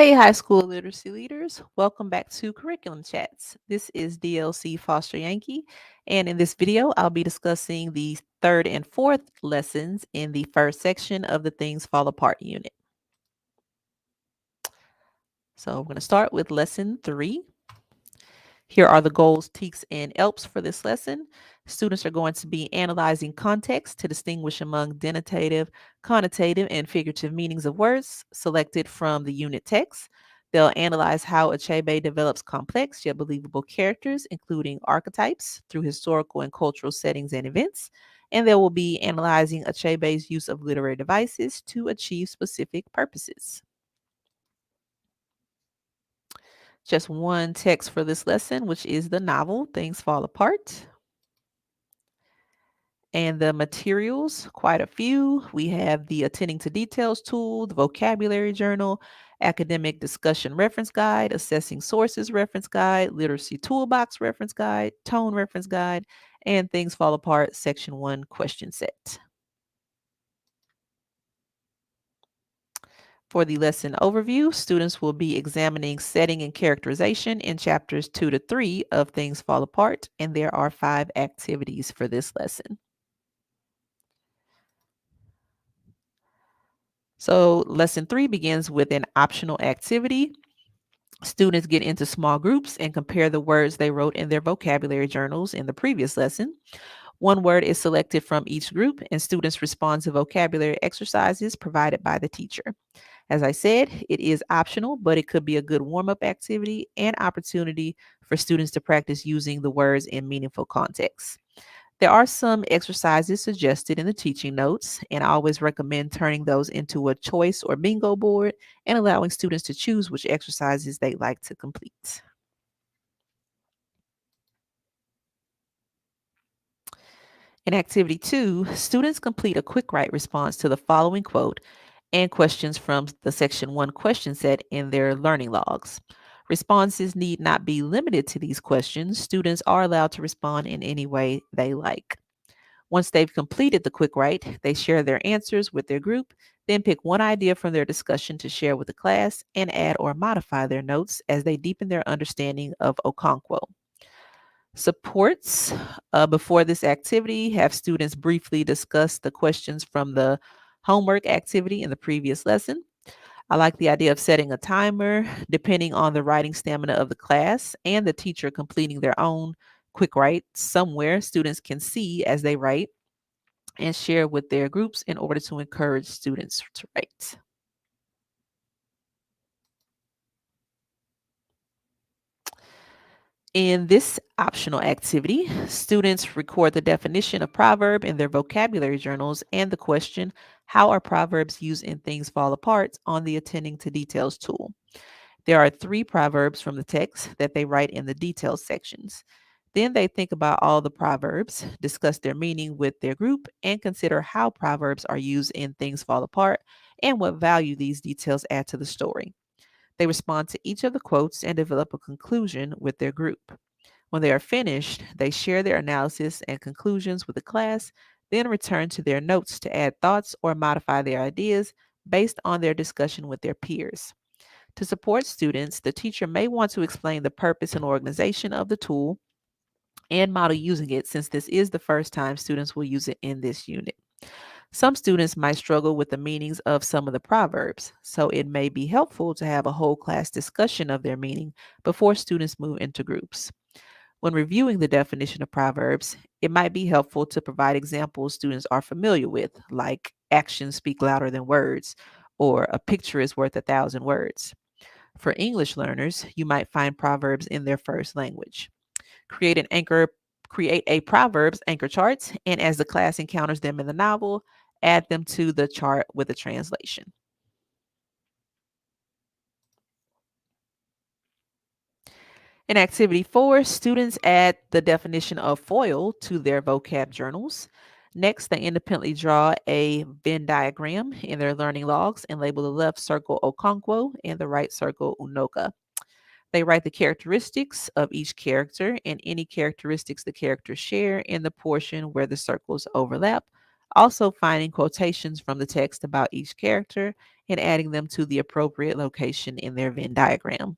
Hey, high school literacy leaders. Welcome back to Curriculum Chats. This is DLC Foster Yankee, and in this video, I'll be discussing the third and fourth lessons in the first section of the Things Fall Apart unit. So, we're going to start with lesson 3. Here are the goals, TEKS, and ELPs for this lesson. Students are going to be analyzing context to distinguish among denotative, connotative, and figurative meanings of words selected from the unit text. They'll analyze how Achebe develops complex yet believable characters, including archetypes, through historical and cultural settings and events. And they will be analyzing Achebe's use of literary devices to achieve specific purposes. Just one text for this lesson, which is the novel Things Fall Apart. And the materials, quite a few. We have the Attending to Details tool, the vocabulary journal, academic discussion reference guide, assessing sources reference guide, literacy toolbox reference guide, tone reference guide, and Things Fall Apart section 1 question set. For the lesson overview, students will be examining setting and characterization in chapters 2 to 3 of Things Fall Apart, and there are 5 activities for this lesson. So, lesson 3 begins with an optional activity. Students get into small groups and compare the words they wrote in their vocabulary journals in the previous lesson. One word is selected from each group, and students respond to vocabulary exercises provided by the teacher. As I said, it is optional, but it could be a good warm up activity and opportunity for students to practice using the words in meaningful contexts. There are some exercises suggested in the teaching notes, and I always recommend turning those into a choice or bingo board and allowing students to choose which exercises they'd like to complete. In activity 2, students complete a quick write response to the following quote and questions from the section 1 question set in their learning logs. Responses need not be limited to these questions. Students are allowed to respond in any way they like. Once they've completed the quick write, they share their answers with their group, then pick one idea from their discussion to share with the class and add or modify their notes as they deepen their understanding of Okonkwo. Supports before this activity have students briefly discuss the questions from the homework activity in the previous lesson. I like the idea of setting a timer depending on the writing stamina of the class and the teacher completing their own quick write somewhere students can see as they write and share with their groups in order to encourage students to write. In this optional activity, students record the definition of proverb in their vocabulary journals and the question, how are proverbs used in Things Fall Apart, on the Attending to Details tool. There are 3 proverbs from the text that they write in the details sections. Then they think about all the proverbs, discuss their meaning with their group, and consider how proverbs are used in Things Fall Apart and what value these details add to the story. They respond to each of the quotes and develop a conclusion with their group. When they are finished, they share their analysis and conclusions with the class, then return to their notes to add thoughts or modify their ideas based on their discussion with their peers. To support students, the teacher may want to explain the purpose and organization of the tool and model using it, since this is the first time students will use it in this unit. Some students might struggle with the meanings of some of the proverbs, so it may be helpful to have a whole class discussion of their meaning before students move into groups. When reviewing the definition of proverbs, it might be helpful to provide examples students are familiar with, like actions speak louder than words, or a picture is worth 1,000 words. For English learners, you might find proverbs in their first language. Create an anchor, create a proverbs anchor chart, and as the class encounters them in the novel, add them to the chart with a translation. In activity 4, students add the definition of foil to their vocab journals. Next, they independently draw a Venn diagram in their learning logs and label the left circle Okonkwo and the right circle Unoka. They write the characteristics of each character and any characteristics the characters share in the portion where the circles overlap, Also, finding quotations from the text about each character and adding them to the appropriate location in their Venn diagram.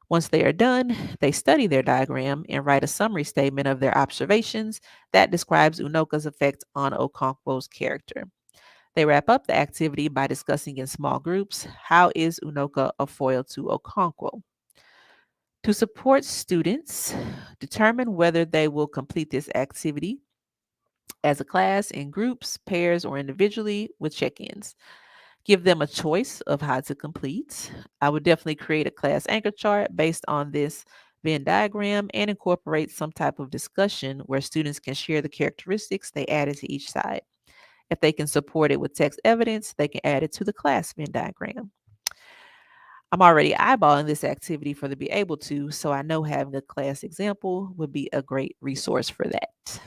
Once they are done, they study their diagram and write a summary statement of their observations that describes Unoka's effect on Okonkwo's character. They wrap up the activity by discussing in small groups how is Unoka a foil to Okonkwo. To support students, determine whether they will complete this activity as a class, in groups, pairs, or individually with check ins. Give them a choice of how to complete. I would definitely create a class anchor chart based on this Venn diagram and incorporate some type of discussion where students can share the characteristics they added to each side. If they can support it with text evidence, they can add it to the class Venn diagram. I'm already eyeballing this activity for the Be Able To, so I know having a class example would be a great resource for that.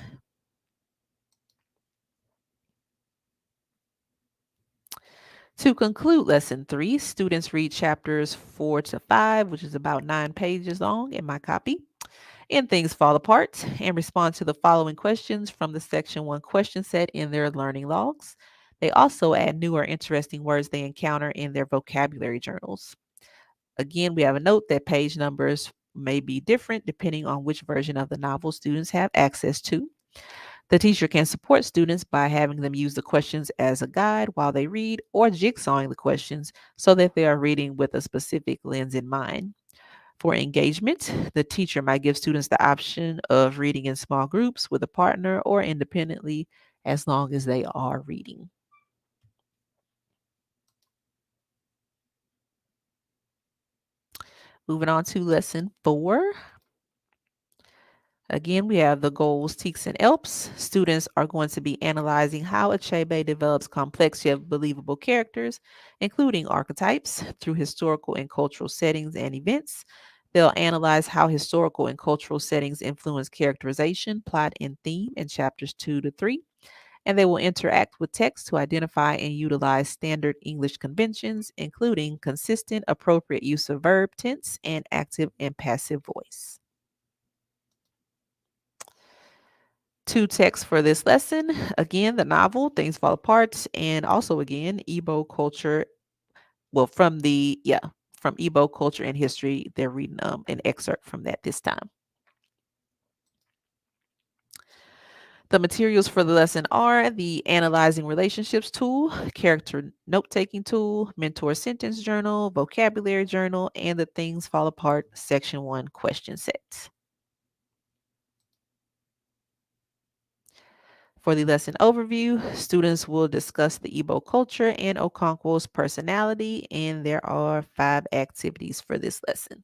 To conclude lesson 3, students read chapters 4 to 5, which is about 9 pages long in my copy, and things fall apart, and respond to the following questions from the section 1 question set in their learning logs. They also add new or interesting words they encounter in their vocabulary journals. Again, we have a note that page numbers may be different depending on which version of the novel students have access to. The teacher can support students by having them use the questions as a guide while they read or jigsawing the questions so that they are reading with a specific lens in mind. For engagement, the teacher might give students the option of reading in small groups with a partner or independently as long as they are reading. Moving on to lesson 4. Again, we have the goals, teaks, and ELPs. Students are going to be analyzing how Achebe develops complex yet believable characters, including archetypes, through historical and cultural settings and events. They'll analyze how historical and cultural settings influence characterization, plot, and theme in chapters 2 to 3. And they will interact with text to identify and utilize standard English conventions, including consistent, appropriate use of verb, tense, and active and passive voice. Two texts for this lesson. Again, the novel Things Fall Apart, and also again Igbo culture. Well, from Igbo culture and history. They're reading an excerpt from that this time. The materials for the lesson are the Analyzing Relationships tool, Character Note Taking tool, Mentor Sentence Journal, Vocabulary Journal, and the Things Fall Apart Section 1 question set. For the lesson overview, students will discuss the Igbo culture and Okonkwo's personality, and there are 5 activities for this lesson.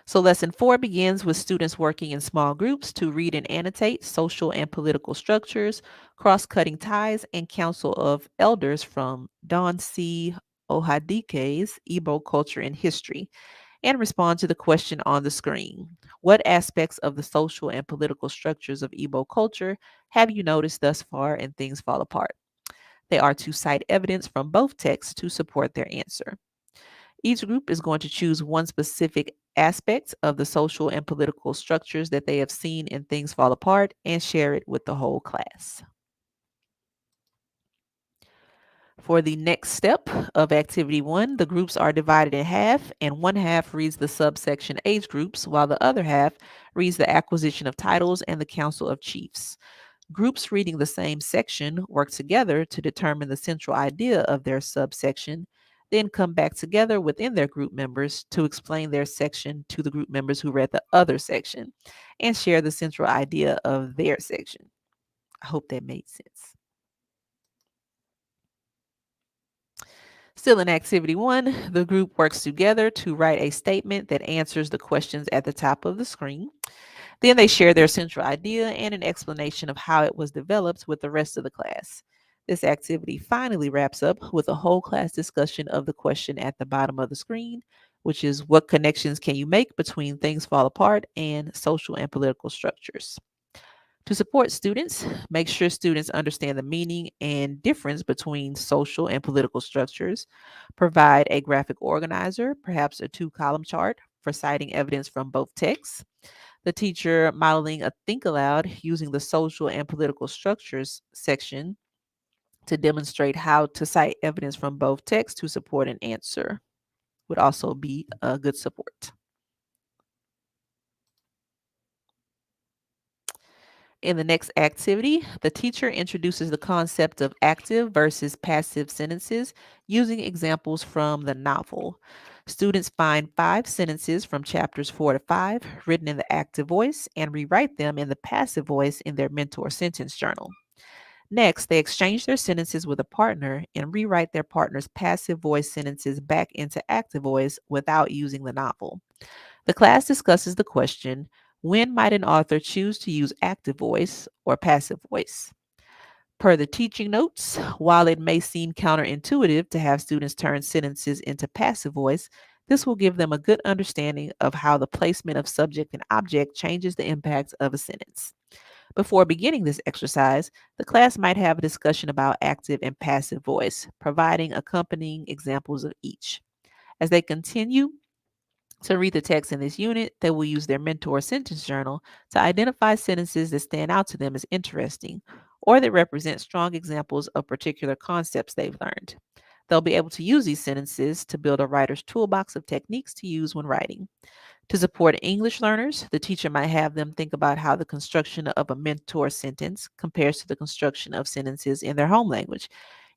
So, lesson 4 begins with students working in small groups to read and annotate social and political structures, cross cutting ties, and council of elders from Don C. Ohadike's Igbo culture and history, and respond to the question on the screen. What aspects of the social and political structures of Igbo culture have you noticed thus far and things fall apart? They are to cite evidence from both texts to support their answer. Each group is going to choose one specific aspect of the social and political structures that they have seen in Things Fall Apart and share it with the whole class. For the next step of activity 1, the groups are divided in half, and one half reads the subsection age groups, while the other half reads the acquisition of titles and the council of chiefs. Groups reading the same section work together to determine the central idea of their subsection, then come back together within their group members to explain their section to the group members who read the other section and share the central idea of their section. I hope that made sense. Still in activity 1, the group works together to write a statement that answers the questions at the top of the screen. Then they share their central idea and an explanation of how it was developed with the rest of the class. This activity finally wraps up with a whole class discussion of the question at the bottom of the screen, which is what connections can you make between Things Fall Apart and social and political structures? To support students, make sure students understand the meaning and difference between social and political structures. Provide a graphic organizer, perhaps a 2-column chart for citing evidence from both texts. The teacher modeling a think aloud using the social and political structures section to demonstrate how to cite evidence from both texts to support an answer would also be a good support. In the next activity, the teacher introduces the concept of active versus passive sentences using examples from the novel. Students find 5 sentences from chapters 4 to 5 written in the active voice and rewrite them in the passive voice in their mentor sentence journal. Next, they exchange their sentences with a partner and rewrite their partner's passive voice sentences back into active voice without using the novel. The class discusses the question, when might an author choose to use active voice or passive voice? Per the teaching notes, while it may seem counterintuitive to have students turn sentences into passive voice, this will give them a good understanding of how the placement of subject and object changes the impact of a sentence. Before beginning this exercise, the class might have a discussion about active and passive voice, providing accompanying examples of each. As they continue to read the text in this unit, they will use their mentor sentence journal to identify sentences that stand out to them as interesting or that represent strong examples of particular concepts they've learned. They'll be able to use these sentences to build a writer's toolbox of techniques to use when writing. To support English learners, the teacher might have them think about how the construction of a mentor sentence compares to the construction of sentences in their home language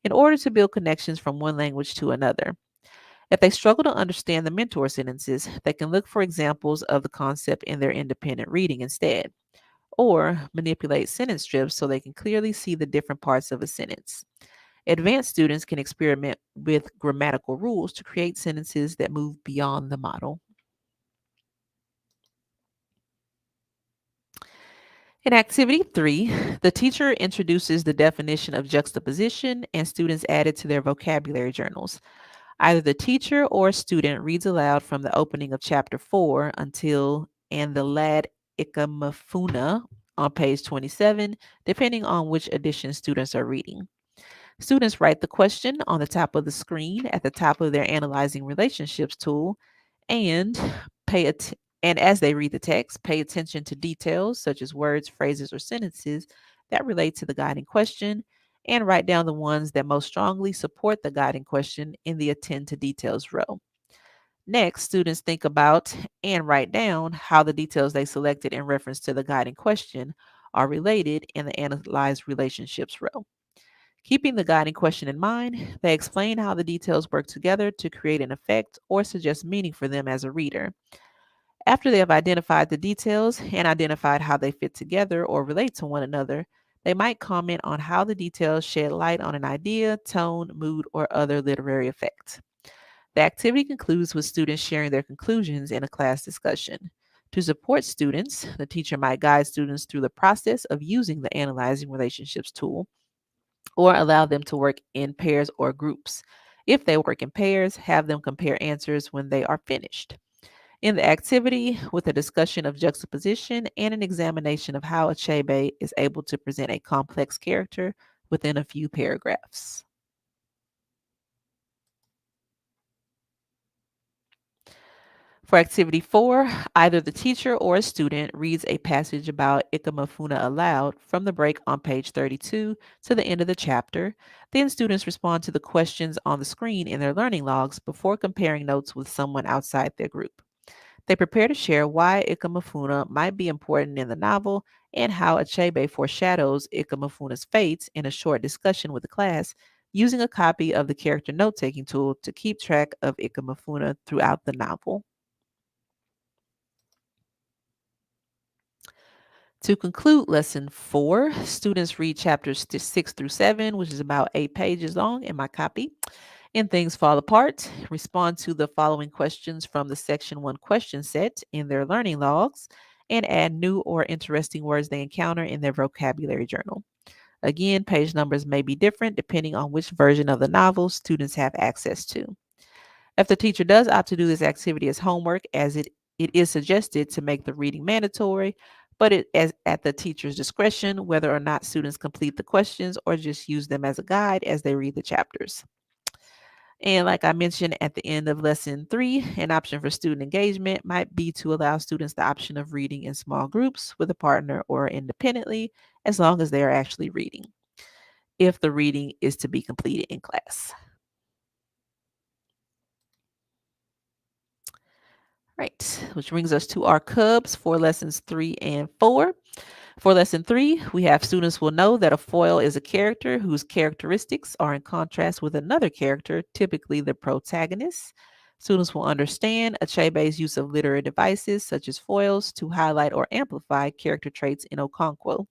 in order to build connections from one language to another. If they struggle to understand the mentor sentences, they can look for examples of the concept in their independent reading instead, or manipulate sentence strips so they can clearly see the different parts of a sentence. Advanced students can experiment with grammatical rules to create sentences that move beyond the model. In activity 3, the teacher introduces the definition of juxtaposition and students add it to their vocabulary journals. Either the teacher or a student reads aloud from the opening of chapter 4 until and the lad ikamafuna on page 27, depending on which edition students are reading. Students write the question on the top of the screen at the top of their analyzing relationships tool and and as they read the text, pay attention to details such as words, phrases, or sentences that relate to the guiding question and write down the ones that most strongly support the guiding question in the attend to details row. Next, students think about and write down how the details they selected in reference to the guiding question are related in the analyzed relationships row. Keeping the guiding question in mind, they explain how the details work together to create an effect or suggest meaning for them as a reader. After they have identified the details and identified how they fit together or relate to one another, they might comment on how the details shed light on an idea, tone, mood, or other literary effect. The activity concludes with students sharing their conclusions in a class discussion. To support students, the teacher might guide students through the process of using the Analyzing Relationships tool or allow them to work in pairs or groups. If they work in pairs, have them compare answers when they are finished. In the activity, with a discussion of juxtaposition and an examination of how Achebe is able to present a complex character within a few paragraphs. For activity 4, either the teacher or a student reads a passage about Ikamafuna aloud from the break on page 32 to the end of the chapter. Then students respond to the questions on the screen in their learning logs before comparing notes with someone outside their group. They prepare to share why Ikamafuna might be important in the novel and how Achebe foreshadows Ikamafuna's fate in a short discussion with the class, using a copy of the character note-taking tool to keep track of Ikamafuna throughout the novel. To conclude lesson 4, students read chapters 6 through 7, which is about 8 pages long in my copy. And things fall apart. Respond to the following questions from the section 1 question set in their learning logs and add new or interesting words they encounter in their vocabulary journal. Again, page numbers may be different depending on which version of the novel students have access to. If the teacher does opt to do this activity as homework, it is suggested to make the reading mandatory, but it is at the teacher's discretion whether or not students complete the questions or just use them as a guide as they read the chapters. And like I mentioned at the end of lesson 3, an option for student engagement might be to allow students the option of reading in small groups with a partner or independently, as long as they are actually reading, if the reading is to be completed in class. Right, which brings us to our cubs for lessons 3 and 4. For lesson 3, we have students will know that a foil is a character whose characteristics are in contrast with another character, typically the protagonist. Students will understand Achebe's use of literary devices such as foils to highlight or amplify character traits in Okonkwo.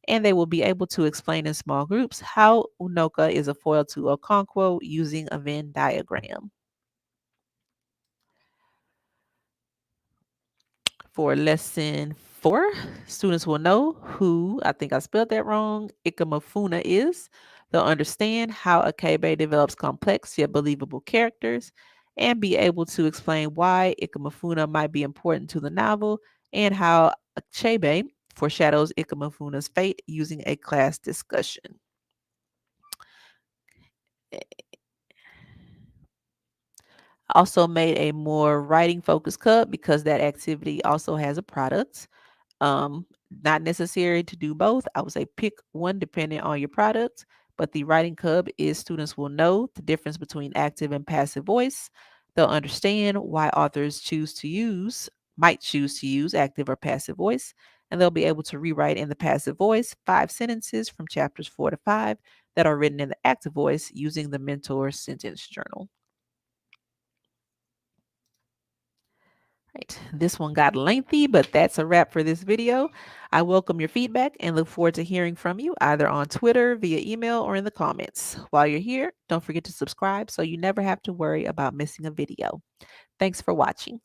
And they will be able to explain in small groups how Unoka is a foil to Okonkwo using a Venn diagram. For lesson 4, students will know who, I think I spelled that wrong, Ikamafuna is. They'll understand how Akebe develops complex yet believable characters and be able to explain why Ikamafuna might be important to the novel and how Achebe foreshadows Ikamafuna's fate using a class discussion. I also made a more writing focused cub because that activity also has a product. Not necessary to do both. I would say pick one depending on your product, but the writing cub is students will know the difference between active and passive voice. They'll understand why authors might choose to use active or passive voice, and they'll be able to rewrite in the passive voice 5 sentences from chapters 4 to 5 that are written in the active voice using the mentor sentence journal. Right. This one got lengthy, but that's a wrap for this video. I welcome your feedback and look forward to hearing from you either on Twitter, via email, or in the comments. While you're here, don't forget to subscribe so you never have to worry about missing a video. Thanks for watching.